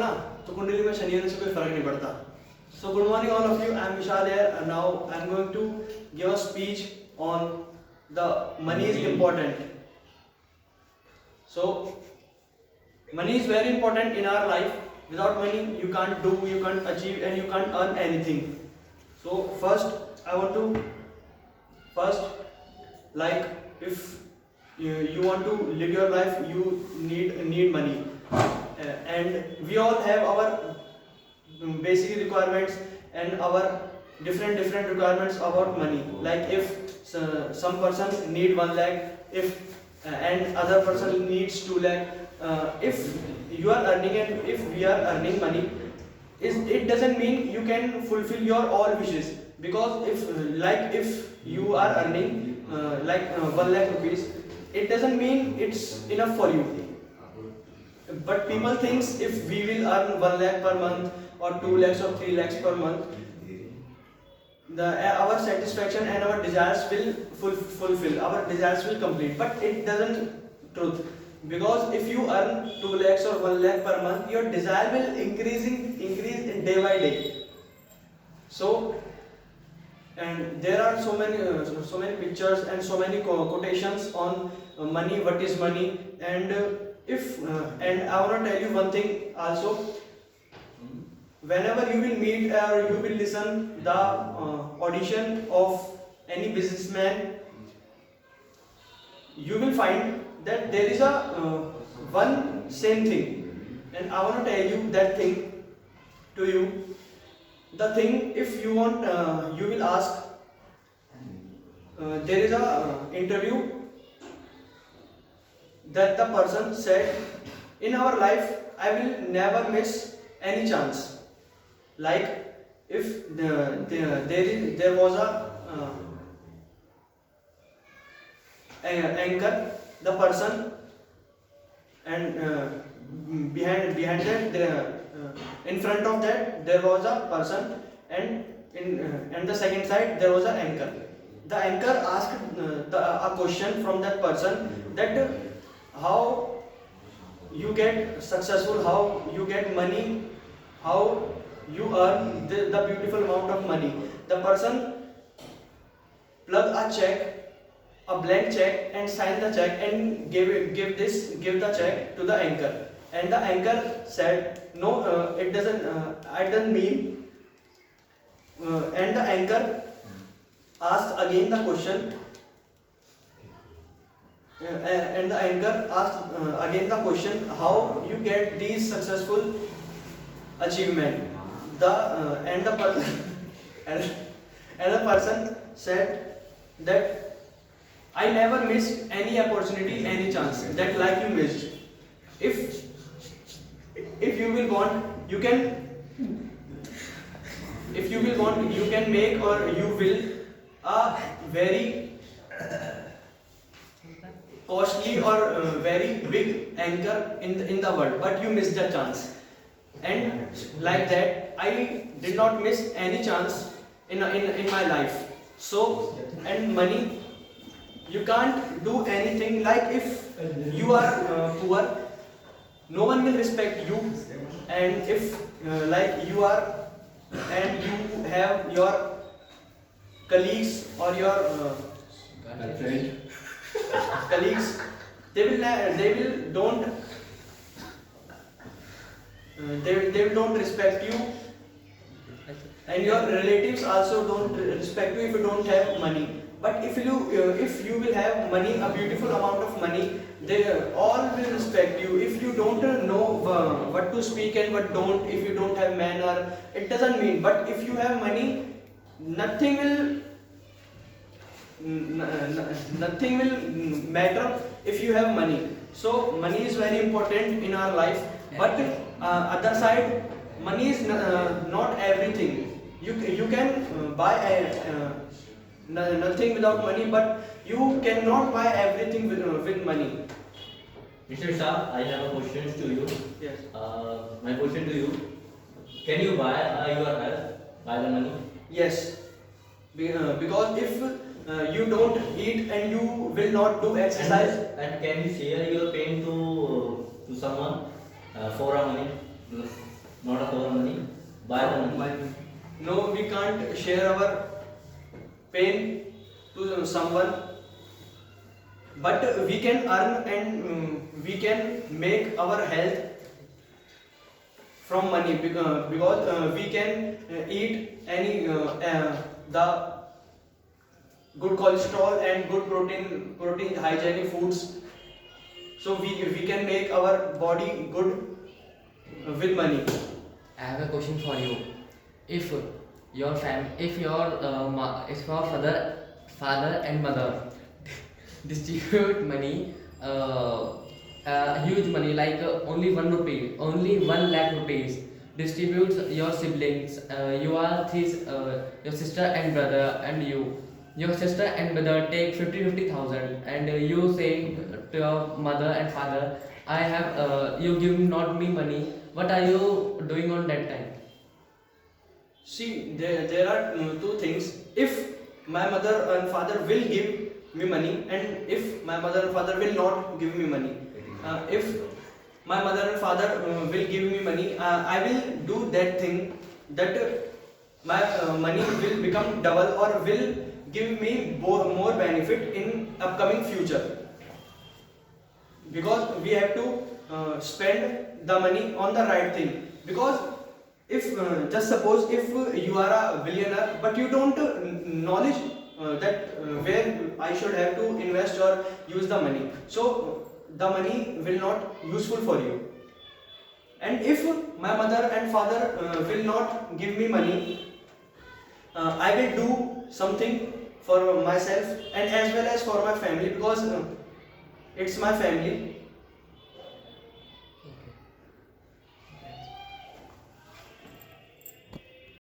ना तो कुंडली में शनि होने से कोई फर्क नहीं पड़ता. So good morning all of you. I am Vishal here and now I am going to give a speech on the money is important. So money is very important in our life. Without money you can't do, you can't achieve and you can't earn anything. So like if you want to live your life, you need money. And we all have our basic requirements and our different requirements about money. Like if some person need 1 lakh, if and other person needs 2 lakh, if you are earning and if we are earning money, it doesn't mean you can fulfill your all wishes. Because if you are earning 1 lakh rupees, it doesn't mean it's enough for you. But people thinks if we will earn 1 lakh per month or 2 lakhs or 3 lakhs per month, our satisfaction and our desires will fulfill, our desires will complete. But it doesn't truth, because if you earn 2 lakhs or 1 lakh per month, your desire will increase in day by day. So and there are so many pictures and so many quotations on money, what is money, and and I want to tell you one thing also. Whenever you will meet or you will listen the audition of any businessman, you will find that there is a one same thing, and I want to tell you that thing to you. The thing, if you want, you will ask. There is a interview that the person said, in our life I will never miss any chance. Like if there was a anchor, the person, and behind that in front of that there was a person, and the second side there was an anchor. The anchor asked a question from that person, that how you get successful, how you get money, how you earn the beautiful amount of money. The person plug a blank check and sign the check and give the check to the anchor. And the anchor said, no, it doesn't, I don't mean. And the anchor asked again the question, how you get these successful achievement. And the person and the person said that I never missed any opportunity, any chance that like you missed. If you will want, you can. If you will want, you can make, or you will, a very costly or very big anchor in the world, but you missed the chance. And like that, I did not miss any chance in my life. So, and money, you can't do anything. Like if you are poor, no one will respect you. And if like you are, and you have your colleagues or your colleagues, they will don't respect you, and your relatives also don't respect you if you don't have money. But if you will have money, a beautiful amount of money, they all will respect you. If you don't know what to speak and what don't, if you don't have manner, it doesn't mean. But if you have money, nothing will matter if you have money. So money is very important in our life. But other side, money is not everything. You can buy nothing without money, but you cannot buy everything with money. Mr. Shah, I have a question to you. Yes. My question to you: can you buy your health by the money? Yes. Because if you don't eat and you will not do exercise. And can you share your pain to someone for a money? not of our money. Buy the money. No, we can't share our pain to someone, but we can earn and we can make our health from money because we can eat any the good cholesterol and good protein hygienic foods, so we can make our body good with money. I have a question for you. If if your father and mother distribute money, huge money like only 1 rupee, only 1 lakh rupees, distributes your siblings. You are your sister and brother, and you. Your sister and brother take 50,000, and you say to your mother and father, I have you give not me money. What are you doing on that time? See, there are two things. If my mother and father will give me money, and if my mother and father will not give me money, if my mother and father will give me money, I will do that thing that my money will become double or will give me more benefit in upcoming future, because we have to spend the money on the right thing. Because if just suppose if you are a billionaire but you don't knowledge that where I should have to invest or use the money, so the money will not useful for you. And if my mother and father will not give me money, I will do something for myself and as well as for my family, because it's my family.